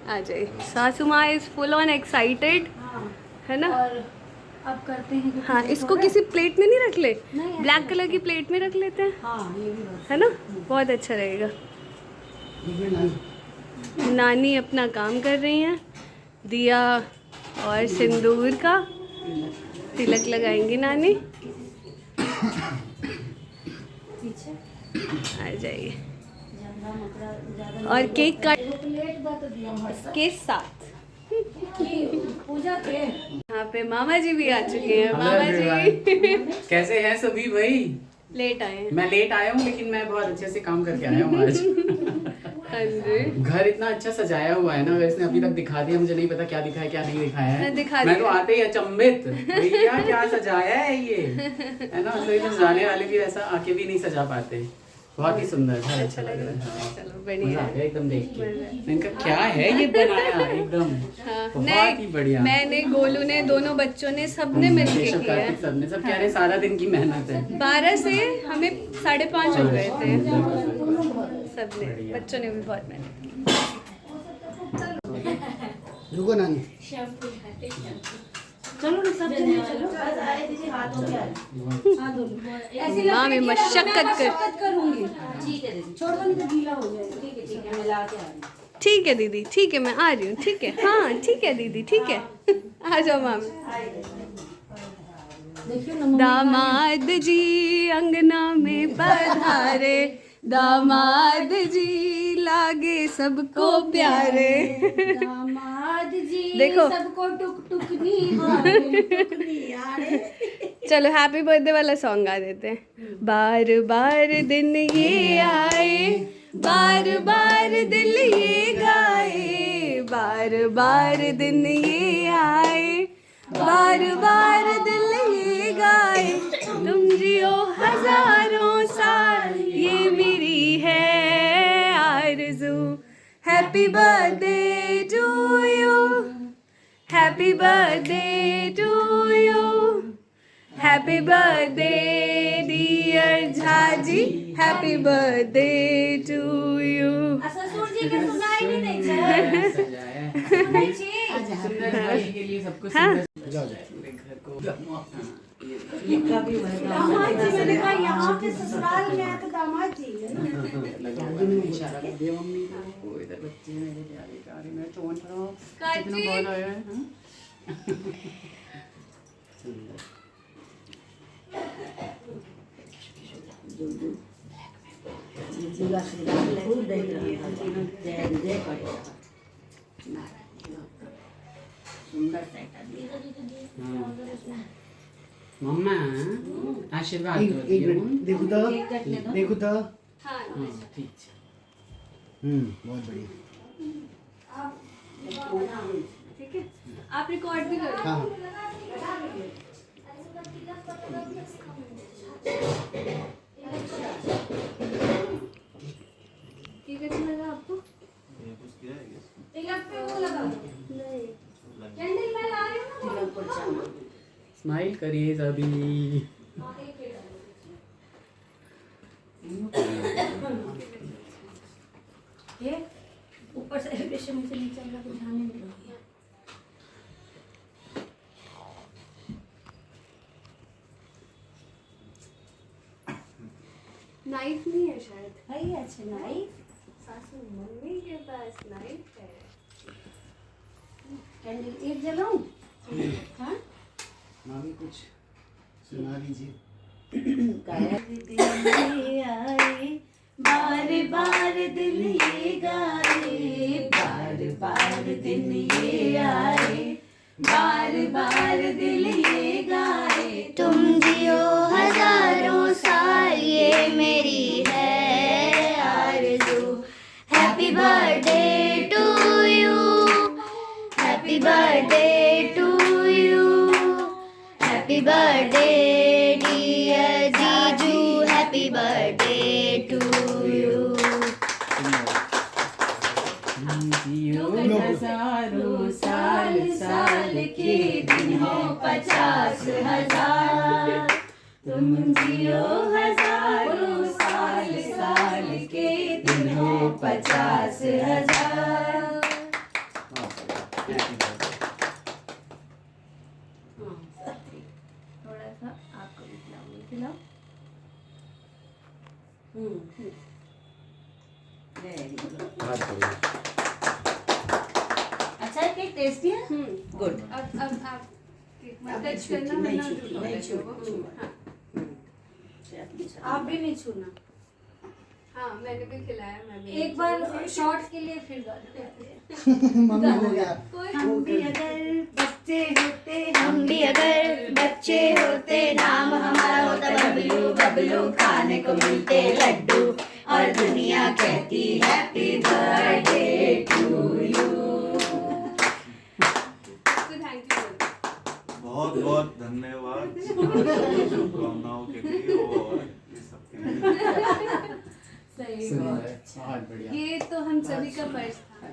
आ जाइए। सासू माँ इज फुल ऑन एक्साइटेड, है ना। और अब करते हैं। हाँ, इसको किसी प्लेट में नहीं रख ले, ब्लैक कलर की प्लेट में रख लेते हैं। हाँ, ये भी है ना, बहुत अच्छा रहेगा। नानी अपना काम कर रही हैं, दिया और सिंदूर का तिलक लगाएंगी नानी। पीछे आ जाइए। ज्यादा और केक काट प्लेट तो दिया इसके साथ। पूजा के यहाँ पे मामा जी भी आ चुके हैं। मामा जी कैसे हैं सभी भाई? लेट आए हैं। मैं लेट आया हूँ लेकिन मैं बहुत अच्छे से काम करके आया हूँ आज। हाँ जी। घर इतना अच्छा सजाया हुआ है ना, वैसे अभी तक दिखा दिया, मुझे नहीं पता क्या दिखाया क्या नहीं दिखाया है। मैं तो आते ही अचंभित, भैया क्या सजाया है ये, है ना। तो ये सजाने वाले भी ऐसा आके भी नहीं सजा पाते। बहुत ही सुंदर, बहुत अच्छा लग रहा है। चलो बढ़िया है एकदम देख के। इनका क्या है ये बनाया एकदम, बहुत ही बढ़िया। मैंने, गोलू ने, दोनों बच्चों ने, सबने मिलके किया है। सबने, सब कह रहे हैं सारा दिन की मेहनत है। 12 से हमें 5:30 हो गए थे सबने, बच्चों ने भी बहुत मेहनत की। रुको नानी, चलो ना सब जने चलो। माँ में मशक्कत करूंगी। ठीक है दीदी, छोड़ दो नहीं तो गीला हो जाएगा। ठीक है ठीक है, मैं ला के आ रही हूँ। ठीक है दीदी, ठीक है, मैं आ रही हूँ। ठीक है, हाँ ठीक है दीदी, ठीक है। आ जाओ मामी। दामाद जी अंगना में पधारे, दामाद जी लागे सबको प्यारे। दामाद जी देखो सबको टुक टुक नी चलो हैप्पी बर्थडे वाला सॉन्ग गा देते हैं। बार बार दिन ये आए, बार बार दिल ये गाए, बार बार दिन ये आए, बार बार दिल ये गाए। तुम जियो हजारों साल, ये मेरी है आरज़ू। Happy birthday to you, happy birthday to you, happy birthday dear Jhaji, happy birthday to you. ससुर जी के सुनाई नहीं दे छै। सजाया है सुंदर भाई के लिए सब कुछ सुंदर। घर को दामाद जी, मैंने कहा यहाँ पे ससुराल में है तो दामाद जी है ना। इशारा कर दिया मम्मी को, इधर बच्चे मेरे प्यारे मैं टोन रहा हूँ, कितना बहुत आया है। सुंदर मम्मा आशीर्वाद देखो तो, देखो तो। हाँ ठीक है। बहुत बढ़िया। ठीक है, आप रिकॉर्ड भी करो। हाँ ठीक है, लगा आपको? तिलक पे वो लगा नहीं, कैंडल मैं ला रही हूँ ना। स्माइल करिए सभी। ये ऊपर से रेशम से नीचे वाला कुछ ध्यान नहीं दे रहा। नाइफ नहीं है शायद। है ये अच्छा नाइफ। सासू मम्मी के पास नाइफ है। कैंडल एक जलाऊं? हाँ? मामी कुछ सुना लीजिए। बार बार दिल ये गाए, बार बार दिन ये आए, बार बार दिल ये गाए। तुम जियो हजारों साल, ये मेरी है आरज़ू। Happy birthday to you, happy birthday to you, happy birthday dear जीजू, हैप्पी बर्थडे टू यू। हजारों साल साल के दिन हो 50,000, तुम जियो हजारों साल साल के इतने 50,000। थोड़ा सा आपको भी खिलाऊंगी, खिलाओ। Very good. बहुत बढ़िया। अच्छा है, केक टेस्टी है। गुड। अब आप केक मत अब टच करना, नहीं वरना छूटी, टूट नहीं जाएगा। छूटी। हाँ, आप आप भी नहीं छूना। हाँ, मैंने भी खिलाया, मैं भी एक बार शॉर्ट्स के लिए फिर गा देते हैं। मम्मी हो गया। हम भी अगर बच्चे होते, हम भी अगर बच्चे होते, नाम हमारा होता बबलू बबलू, खाने को मिलते लड्डू और दुनिया कहती happy birthday to you. Thank you. बहुत बहुत धन्यवाद शुभकामनाओं के लिए और ये सब के लिए। सही सुंदर, बात। बहुत बढ़िया। ये तो हम सभी का फर्ज था।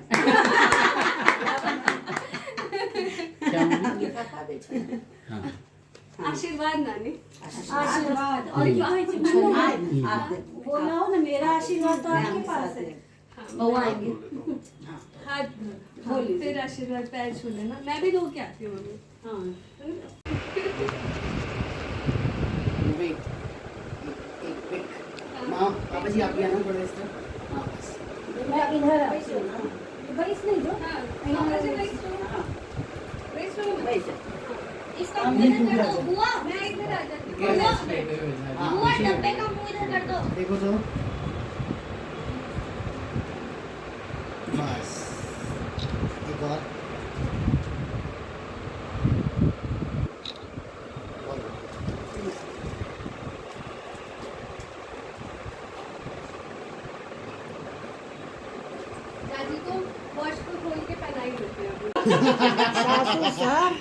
क्या मम्मी? लिफाफा दे छोड़। हाँ। आशीर्वाद नानी। आशीर्वाद और ली। क्यों आप दे। बोला हो ना, मेरा आशीर्वाद तो आपके पास है। बहू आएंगे। हाथ बोली, फिर आशीर्वाद पैर छू लेना। मैं भी धो के आती हूँ मम्मी। हाँ। Wait. एक माँ पापा जी आप भी आना थोड़ा इस तरफ। हाँ बस। मैं इधर आती हूँ। बैठ नहीं जो हाँ, ऐसे बैठ जाओ। बैठ जाओ। बैठ जा। इसका हम मुंह भी इधर कर भूल दो। जाते। बुआ मैं इधर आ जाती हूँ। कैसे लेते हुए जा रही हाँ, बुआ पीछे डब्बे का मुंह इधर कर दो। देखो तो बस एक और दादी को वॉश को खोल के पहनाई देते हैं। सासू साहब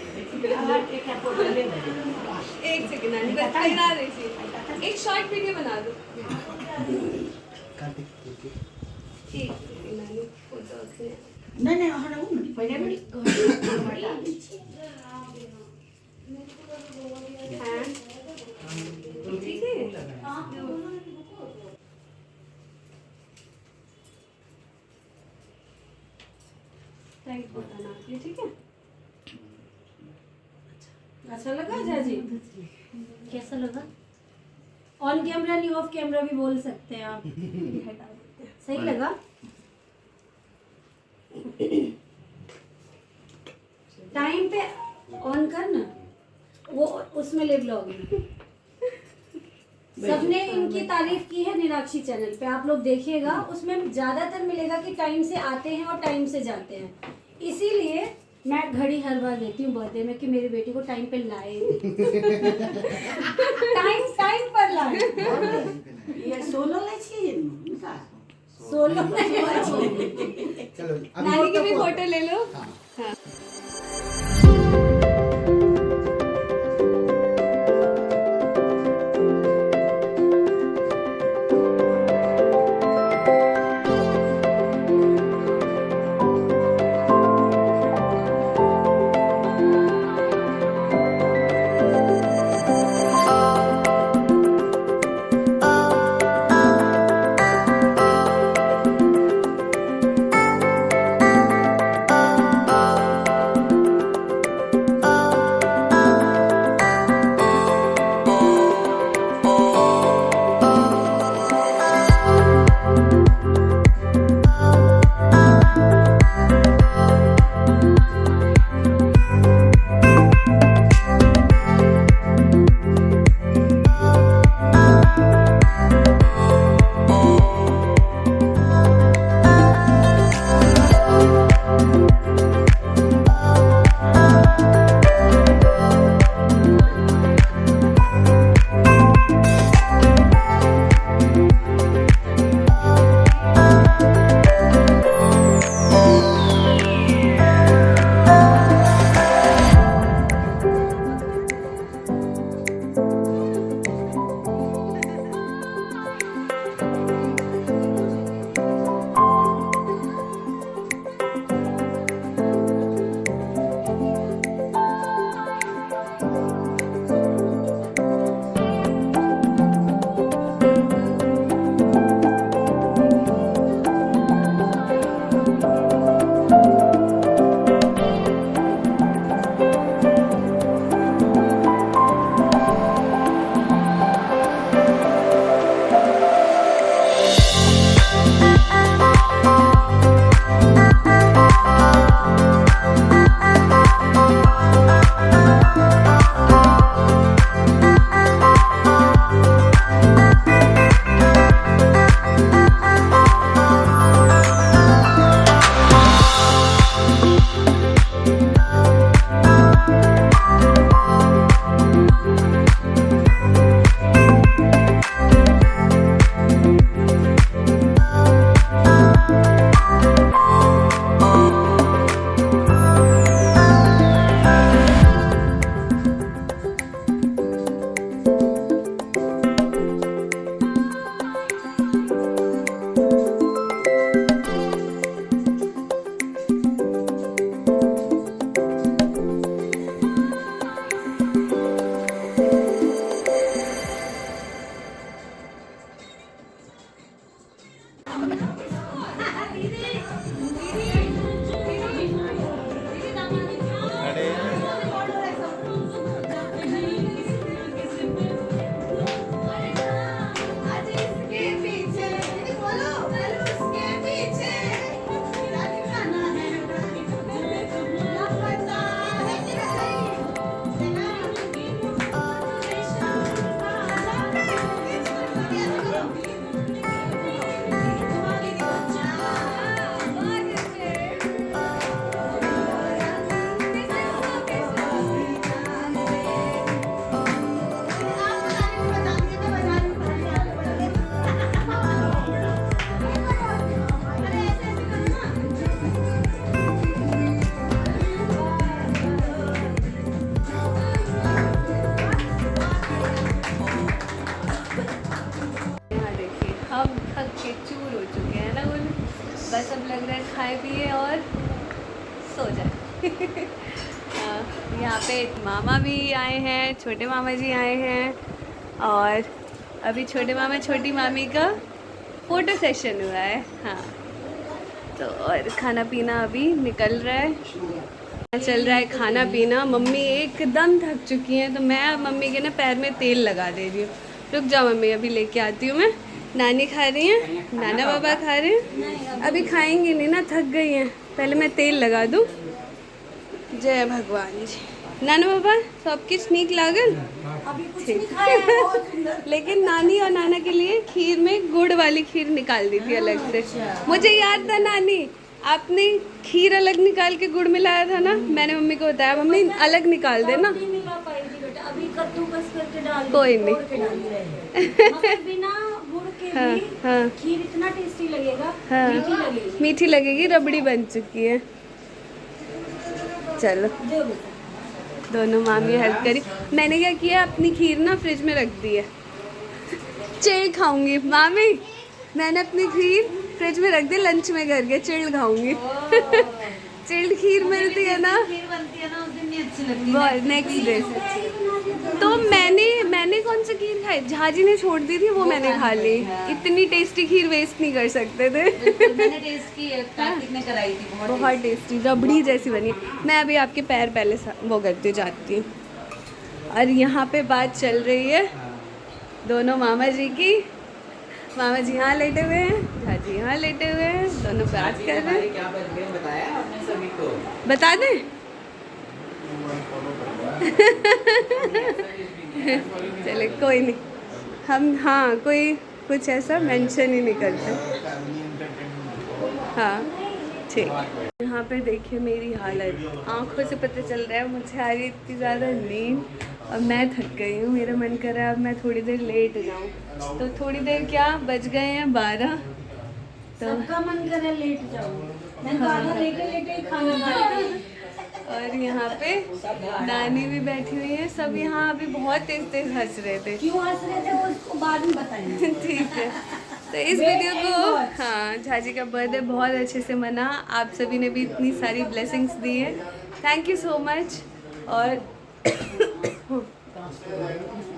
एक सेकंड नानी, बस पहना रही थी। एक शॉर्ट वीडियो बना दो। कार्तिक एक सेकंड नानी, फोटो अपने। नहीं नहीं वहाँ रहूँ ना, पहले भी हाँ, ठीक है। टाइट बताना, ये ठीक है। अच्छा लगा जाजी? कैसा लगा? ऑन कैमरा नहीं, ऑफ कैमरा भी बोल सकते हैं आप। सही लगा? टाइम पे ऑन करना, वो उसमें ले ब्लॉग में। सबने इनकी तारीफ की है निराक्षी चैनल पे, आप लोग देखिएगा। उसमें ज्यादातर मिलेगा कि टाइम से आते हैं और टाइम से जाते हैं। इसीलिए मैं घड़ी हर बार देती हूँ बर्थडे में कि मेरी बेटी को टाइम पे लाए। टाइम पर लाए। ये सोलो ले छी इनका। सोलो चलो नानी की भी फोटो ले लो। हाँ। बस अब लग रहा है खाए पिए और सो जाए। हाँ, यहाँ पे मामा भी आए हैं, छोटे मामा जी आए हैं और अभी छोटे मामा छोटी मामी का फ़ोटो सेशन हुआ है। हाँ, तो और खाना पीना अभी निकल रहा है, चल रहा है खाना पीना। मम्मी एकदम थक चुकी हैं तो मैं मम्मी के ना पैर में तेल लगा दे रही हूँ। रुक जाओ मम्मी, अभी लेके आती हूँ मैं। नानी खा रही हैं, नाना बाबा खा रहे हैं, अभी खाएंगे नहीं ना, थक गई हैं। पहले मैं तेल लगा दूँ। जय भगवान जी। नाना बाबा सब किस नीक लागल? लेकिन नानी और नाना के लिए खीर में गुड़ वाली खीर निकाल दी थी अलग से। मुझे याद था नानी, आपने खीर अलग निकाल के गुड़ मिलाया था ना। मैंने मम्मी को बताया, मम्मी अलग निकाल दे ना। अभी कद्दूकस करके डाल, कोई नहीं। मतलब बिना गुड़ के हाँ, भी हाँ, खीर इतना टेस्टी लगेगा। हाँ, मीठी लगेगी। मीठी लगेगी, रबड़ी बन चुकी है। चलो दो बेटा। दोनों मामी हेल्प करी। मैंने क्या किया, अपनी खीर ना फ्रिज में रख दी है, चिल खाऊंगी। मामी मैंने अपनी खीर फ्रिज में रख दी, लंच में करके चिल खाऊंगी। चिल्ड खीर मिलती है ना, खीर बनती है ना उस दिन नहीं अच्छी लगती। बहुत नेक्स्ट डे। तो मैंने कौन सी खीर खाई, झाजी ने छोड़ दी थी, वो मैंने खा ली। इतनी टेस्टी खीर वेस्ट नहीं कर सकते थे। मैंने टेस्ट की है, कार्तिक ने कराई थी, बहुत टेस्टी, रबड़ी जैसी बनी। मैं अभी आपके पैर पहले वो करती जाती हूँ। और यहाँ पे बात चल रही है दोनों मामा जी की। मामा जी यहाँ लेटे हुए हैं, झाजी यहाँ लेटे हुए हैं, दोनों बात कर रहे हैं। क्या बन गया बताया आपने सभी को? बता दें? चले कोई नहीं, हम हाँ कोई कुछ ऐसा मेंशन ही नहीं करते। हाँ ठीक। यहाँ पे देखिए मेरी हालत, आंखों से पता चल रहा है मुझे आ रही इतनी ज़्यादा नींद और मैं थक गई हूँ। मेरा मन कर रहा है अब मैं थोड़ी देर लेट जाऊँ। तो थोड़ी देर क्या, बज गए हैं 12। तो सबका मन कर रहा है लेट जाऊँ, मैं तो आधा लेटे लेटे ही खाना खाई। और यहाँ पे नानी भी बैठी हुई है। सब यहाँ अभी बहुत तेज तेज हंस रहे थे। क्यों हंस रहे थे वो उसको बाद में बताएंगे। ठीक है, तो इस वीडियो को, हाँ, झाजी का बर्थडे बहुत अच्छे से मना। आप सभी ने भी इतनी सारी ब्लेसिंग्स दी है, थैंक यू सो मच। और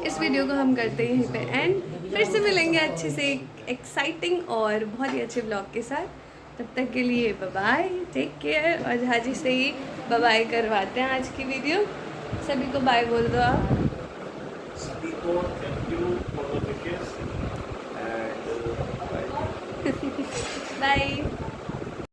इस वीडियो को हम करते हैं यहीं पे एंड। फिर से मिलेंगे अच्छे से एक्साइटिंग और बहुत ही अच्छे ब्लॉग के साथ। तब तक के लिए बाय बाय, टेक केयर। और झाजी से ही बाय बाय करवाते हैं आज की वीडियो। सभी को बाय बोल दो आप। सभी को थैंक यू फॉर द किस एंड बाय। बाय।